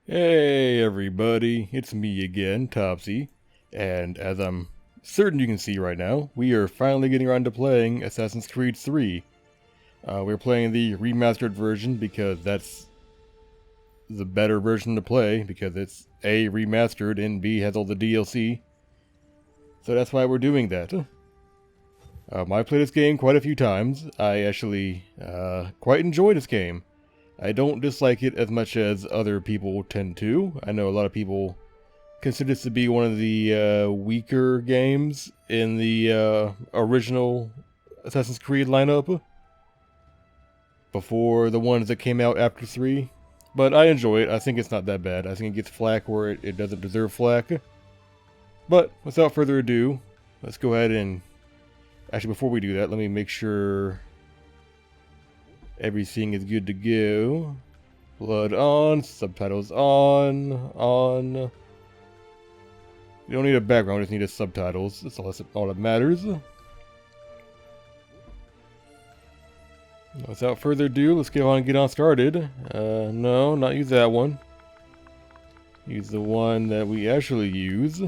Hey everybody, it's me again, Topsy, and as I'm certain you can see right now, we are finally getting around to playing Assassin's Creed 3. We're playing the remastered version because that's the better version to play, because it's A, remastered, and B, has all the DLC. So that's why we're doing that. I played this game quite a few times. I actually quite enjoy this game. I don't dislike it as much as other people tend to. I know a lot of people consider this to be one of the weaker games in the original Assassin's Creed lineup before the ones that came out after 3. But I enjoy it. I think it's not that bad. I think it gets flack where it doesn't deserve flack. But without further ado, let's go ahead and... Actually, before we do that, let me make sure everything is good to go. Blood on, subtitles on. We don't need a background, we just need the subtitles. That's all that matters. Without further ado, let's go on and get on started. No, not use that one. Use the one that we actually use.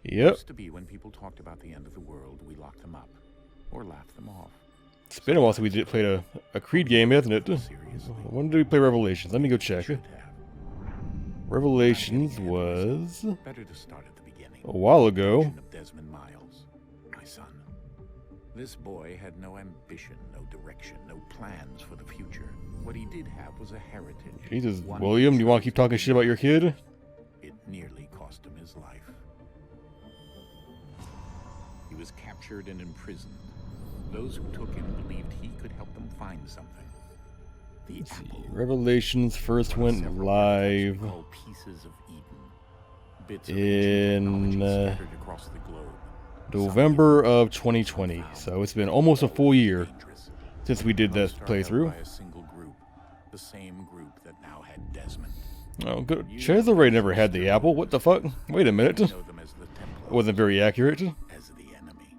Yep. Used to be when people talked about the end of the world, we locked them up or laughed them off. It's been a while since we played a Creed game, hasn't it? When did we play Revelations? Let me go check. Revelations was Better to start at the beginning. a while ago. Of Desmond Miles, my son. This boy had no ambition, no direction, no plans for the future. What he did have was a heritage. Jesus, One William, you want to keep talking shit about your kid? It nearly cost him his life. He was captured and imprisoned. Those who took him believed he could help them find something. The apple. Revelations first went Several live called pieces of Eden. Bits of in technology scattered across the globe. November of 2020. So it's been almost a full year Dangerous. since we did that Most started out playthrough. by a single group, the same group that now had Desmond. Oh, good. Cesare never had the apple. What the fuck? Wait a minute. We It know them as the Templars, wasn't very accurate. as the enemy.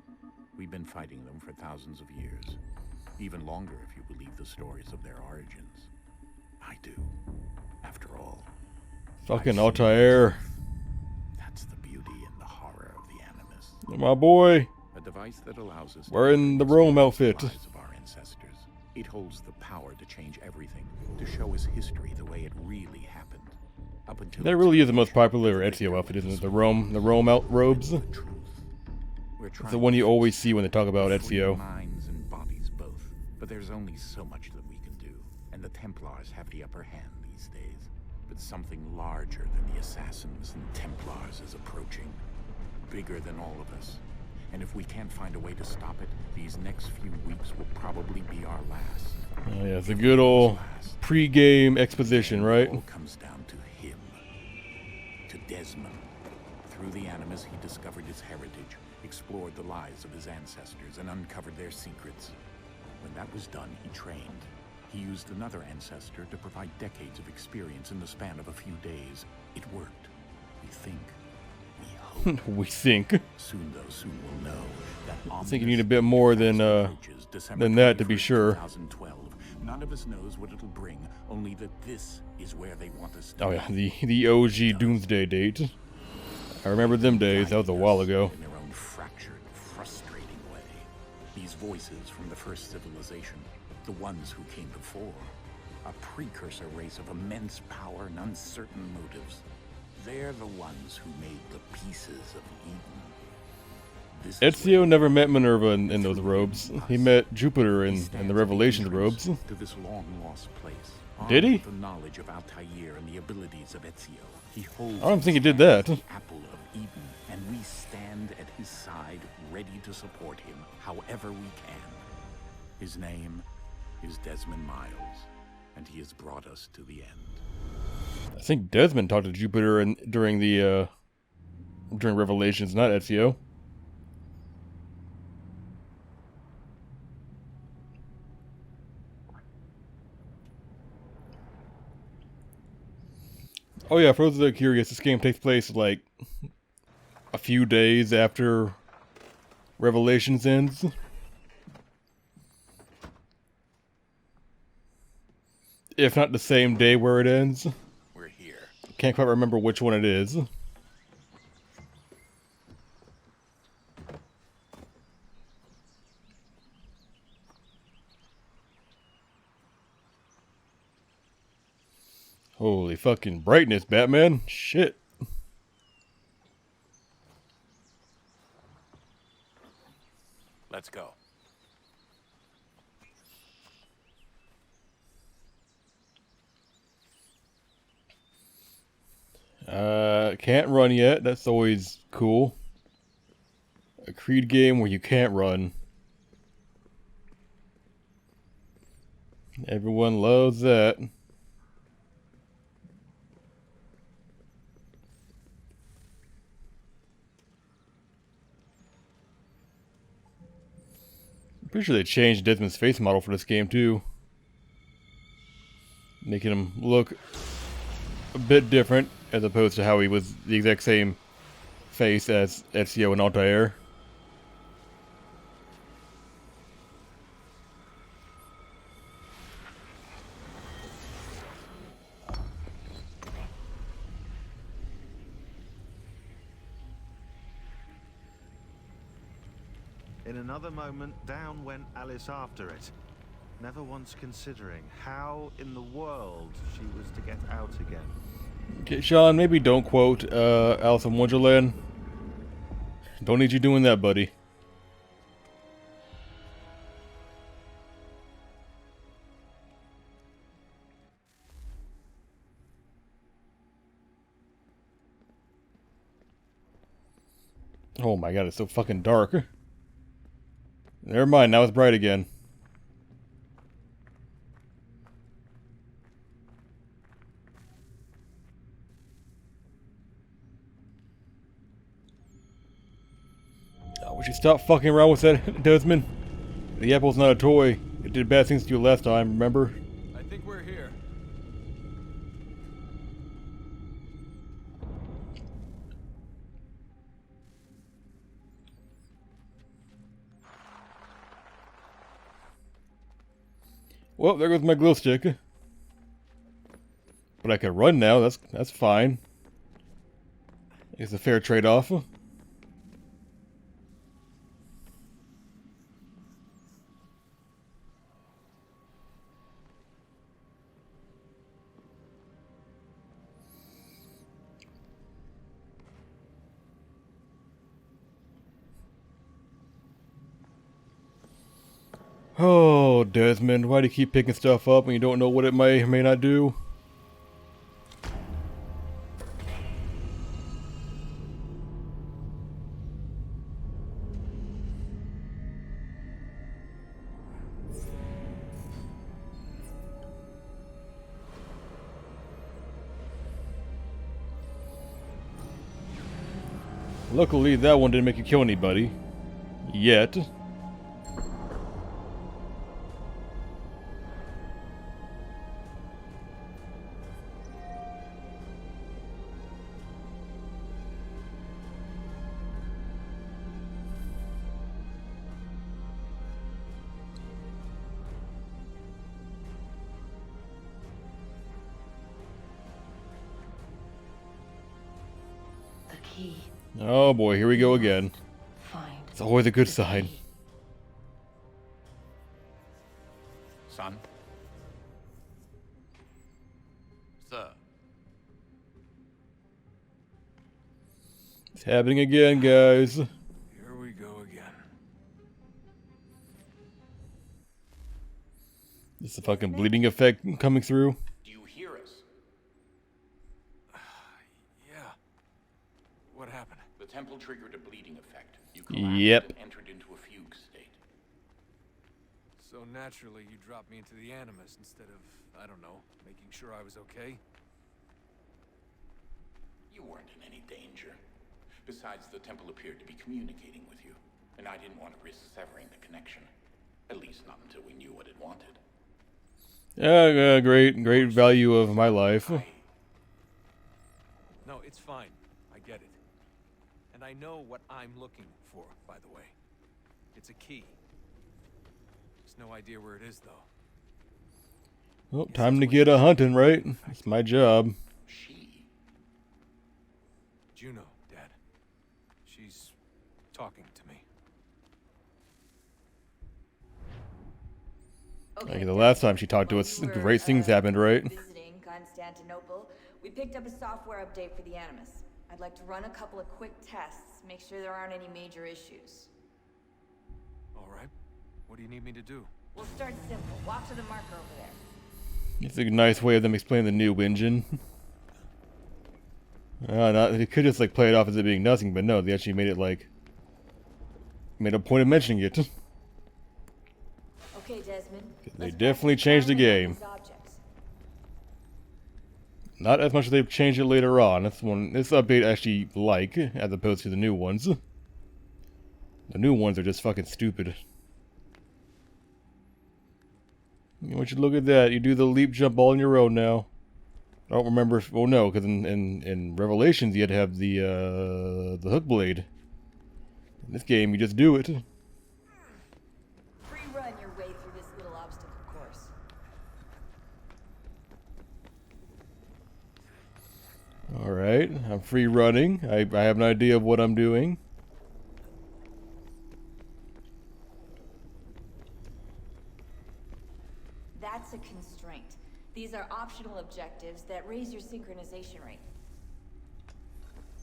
We've been fighting them for thousands of years, even longer if you believe the stories of their origins. I do. After all, Fucking I've seen Altair. that's the beauty and the horror of the Animus. My boy. A device that allows us Wearing the Rome outfit. the lives of our ancestors. It holds the power to change everything, to show us history the way it really happened. Up until That really is the most popular Ezio outfit, isn't it? The Rome out robes. the truth. We're It's trying the one you to always see when they talk about free Ezio. minds and bodies both. But there's only so much that we can do, and the Templars have the upper hand these days. But something larger than the Assassins and Templars is approaching. Bigger than all of us. And if we can't find a way to stop it, these next few weeks will probably be our last. Oh yeah, it's a good old pre-game exposition, right? It all comes down to him. To Desmond. Through the Animus, he discovered his heritage, explored the lives of his ancestors, and uncovered their secrets. When that was done, he trained. He used another ancestor to provide decades of experience in the span of a few days. It worked. We think. We hope. We think. Soon, though, soon we'll know that I think you need a bit more than that to be sure. 2012. None of us knows what it'll bring, only that this is where they want us to Oh yeah, the OG Doomsday date. I remember them days. That was a while ago. In their own fractured, frustrating way. These voices from the first civilization, the ones who came before, a precursor race of immense power and uncertain motives. They're the ones who made the pieces of Eden. This is Ezio where never met Minerva in those robes. He met Jupiter in the Revelations robes. to this long-lost place. Did he? Armed with the knowledge of Altair and the abilities of Ezio, he holds I don't think he in did his hand that. the apple of Eden, and we stand at his side, ready to support him however we can. His name is Desmond Miles, and he has brought us to the end. I think Desmond talked to Jupiter during Revelations, not Ezio. Oh yeah, for those that are curious, this game takes place like a few days after Revelations ends. If not the same day where it ends. We're here. can't quite remember which one it is. Holy fucking brightness, Batman. Shit. Let's go. Can't run yet. That's always cool. A Creed game where you can't run. Everyone loves that. Pretty sure they changed Desmond's face model for this game too, making him look a bit different as opposed to how he was the exact same face as Ezio and Altair. In another moment, down went Alice after it, never once considering how in the world she was to get out again. Okay, Sean, maybe don't quote Alice in Wonderland. Don't need you doing that, buddy. Oh my god, it's so fucking dark. Never mind, now it's bright again. Oh, would you stop fucking around with that, Desmond? The apple's not a toy. It did bad things to you last time, remember? I think we're here. Well, there goes my glow stick. But I can run now, that's fine. It's a fair trade-off. Oh, Desmond, why do you keep picking stuff up when you don't know what it may or may not do? Luckily, that one didn't make you kill anybody. Yet. The key. Oh boy, here we go again. Find. It's always a good the sign. key. Son? Sir. It's happening again, guys. Here we go again. It's the fucking bleeding effect coming through. Do you hear us? Yeah. What happened? The temple triggered a bleeding effect. You Yep. collapsed and entered into a fugue state. So naturally, you dropped me into the Animus instead of, I don't know, making sure I was okay? You weren't in any danger. Besides, the temple appeared to be communicating with you, and I didn't want to risk severing the connection. At least not until we knew what it wanted. Great value of my life. No, it's fine. I get it. And I know what I'm looking for, by the way. It's a key. Just no idea where it is, though. Well, time to get a hunting, right? It's my job. She? Juno, Dad. She's talking to me. Like the last time she talked to us, great things happened, right? Visiting Constantinople, we picked up a software update for the Animus. I'd like to run a couple of quick tests, make sure there aren't any major issues. All right. What do you need me to do? We'll start simple. Walk to the marker over there. It's a nice way of them explaining the new engine. They could just like play it off as it being nothing, but no, they actually made it like made a point of mentioning it. Okay, Desmond. They definitely changed the game. Not as much as they've changed it later on. This update I actually like, as opposed to the new ones. The new ones are just fucking stupid. Once you look at that, you do the leap jump all on your own now. I don't remember if, well no, because in Revelations you had to have the hook blade. In this game you just do it. Free run your way through this little obstacle course. Alright, I'm free running. I have an idea of what I'm doing. That's a constraint. These are optional objectives that raise your synchronization rate.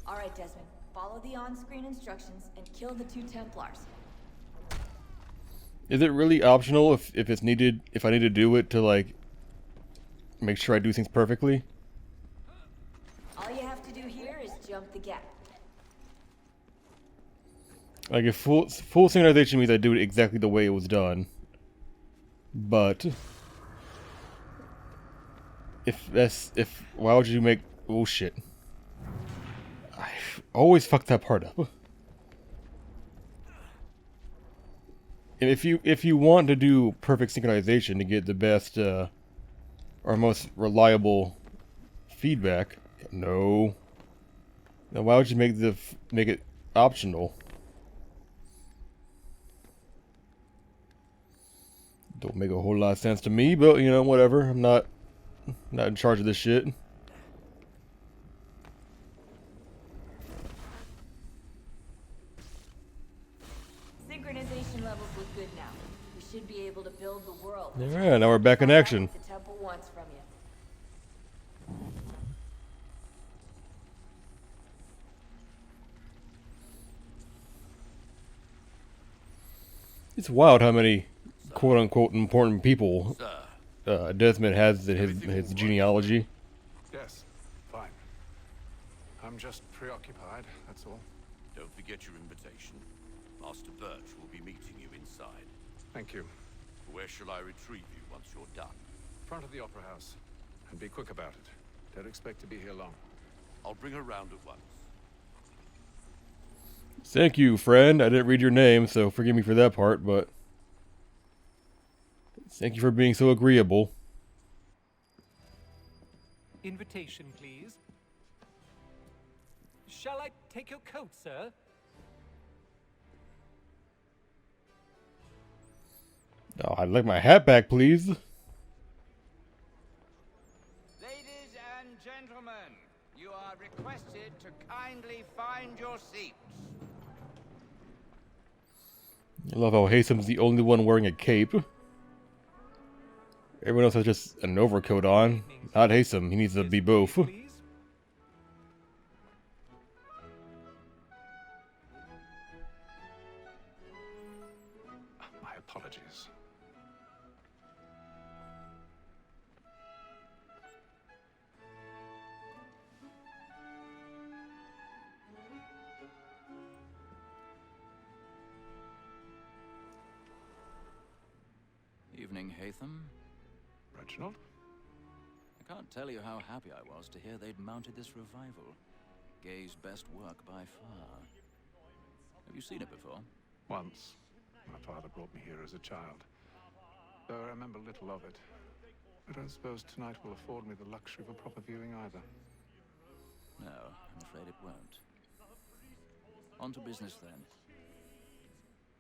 Alright, Desmond. Follow the on-screen instructions and kill the 2 Templars. Is it really optional if it's needed, if I need to do it to like make sure I do things perfectly? All you have to do here is jump the gap. Like if full synchronization means I do it exactly the way it was done. But why would you make, oh shit. I always fuck that part up. And if you want to do perfect synchronization to get the best or most reliable feedback, no. Then why would you make it optional? Don't make a whole lot of sense to me, but you know, whatever. I'm not in charge of this shit. Synchronization levels look good now. We should be able to build the world. Yeah, now we're back in action. The temple wants from you. It's wild how many quote-unquote important people Desmond has in his genealogy. Yes, fine. I'm just preoccupied, that's all. Don't forget your invitation. Master Birch will be meeting you inside. Thank you. Where shall I retrieve you once you're done? Front of the Opera House. And be quick about it. Don't expect to be here long. I'll bring her round at once. Thank you, friend. I didn't read your name, so forgive me for that part, but thank you for being so agreeable. Invitation, please. Shall I take your coat, sir? Oh, I'd like my hat back, please. Ladies and gentlemen, you are requested to kindly find your seats. I love how Hastem's the only one wearing a cape. Everyone else has just an overcoat on. Not Hastem, he needs to be both. Please. My apologies. Evening, Hastem. Reginald? I can't tell you how happy I was to hear they'd mounted this revival. Gay's best work by far. Have you seen it before? Once. My father brought me here as a child. Though I remember little of it. I don't suppose tonight will afford me the luxury of a proper viewing either. No, I'm afraid it won't. On to business then.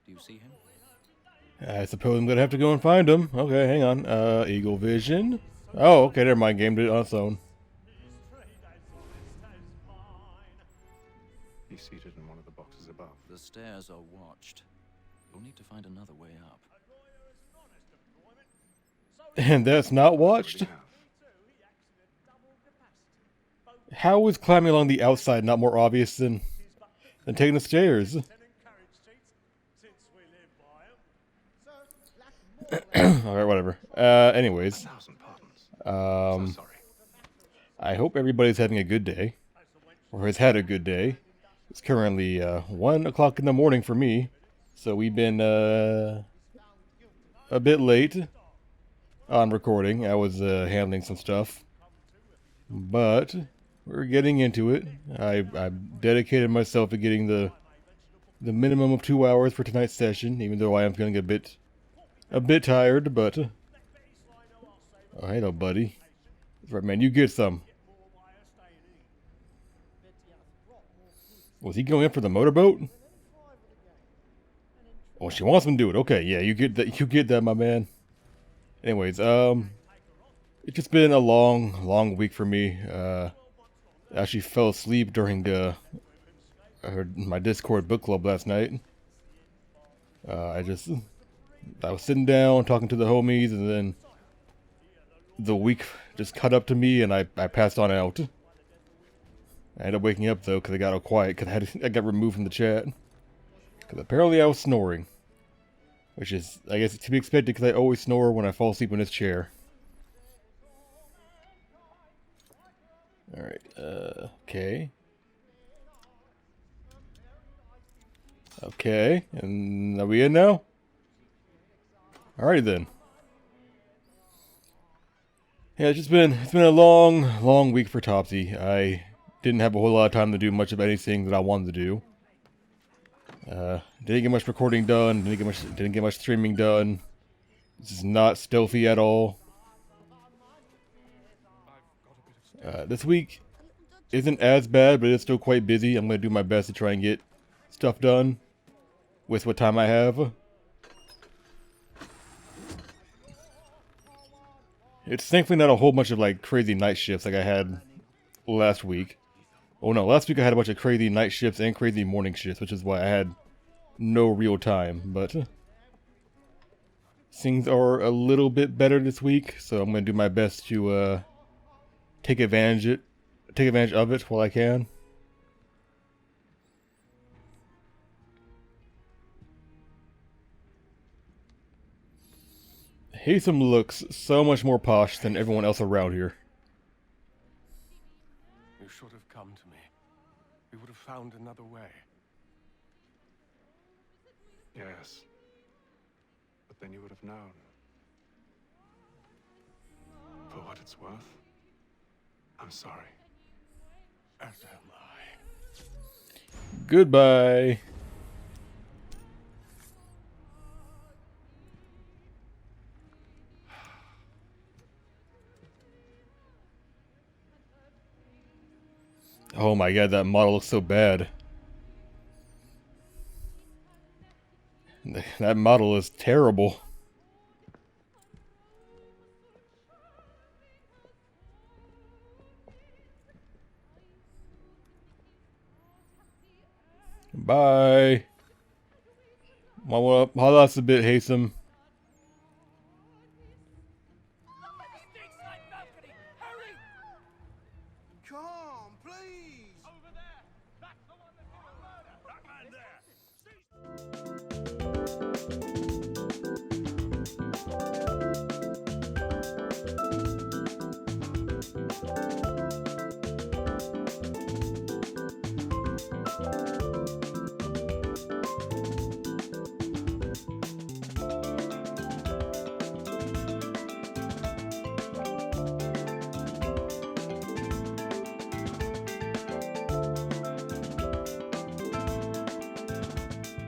Do you see him? I suppose I'm gonna have to go and find him. Okay, hang on. Eagle Vision. Oh, okay, never mind. Game did it on its own. The stairs are watched. You'll need to find another way up. And that's not watched? How is climbing along the outside not more obvious than taking the stairs? Alright, whatever. Anyways. I hope everybody's having a good day. Or has had a good day. It's currently 1 o'clock in the morning for me. So we've been a bit late on recording. I was handling some stuff. But we're getting into it. I've dedicated myself to getting the minimum of 2 hours for tonight's session, even though I am feeling a bit tired, but oh, hey, no, buddy. That's right, man. You get some. Was he going in for the motorboat? Oh, she wants him to do it. Okay, yeah, you get that. You get that, my man. Anyways, it's just been a long week for me. I actually fell asleep during my Discord book club last night. I was sitting down talking to the homies, and then the week just caught up to me, and I passed on out. I ended up waking up though because I got all quiet because I got removed from the chat because apparently I was snoring, which is, I guess, to be expected because I always snore when I fall asleep in this chair. All right. Okay. Okay, and are we in now? Alrighty then. Yeah, it's been a long week for Topsy. I didn't have a whole lot of time to do much of anything that I wanted to do. Didn't get much recording done. Didn't get much streaming done. This is not stealthy at all. This week isn't as bad, but it's still quite busy. I'm gonna do my best to try and get stuff done with what time I have. It's thankfully not a whole bunch of like crazy night shifts like I had last week. Oh no, last week I had a bunch of crazy night shifts and crazy morning shifts, which is why I had no real time, but things are a little bit better this week, so I'm going to do my best to take advantage of it while I can. Hastem looks so much more posh than everyone else around here. You should have come to me. We would have found another way. Yes. But then you would have known. For what it's worth, I'm sorry. As am I. Goodbye. Oh my god, that model looks so bad. That model is terrible. Bye. Well, hold on a bit, Hastem.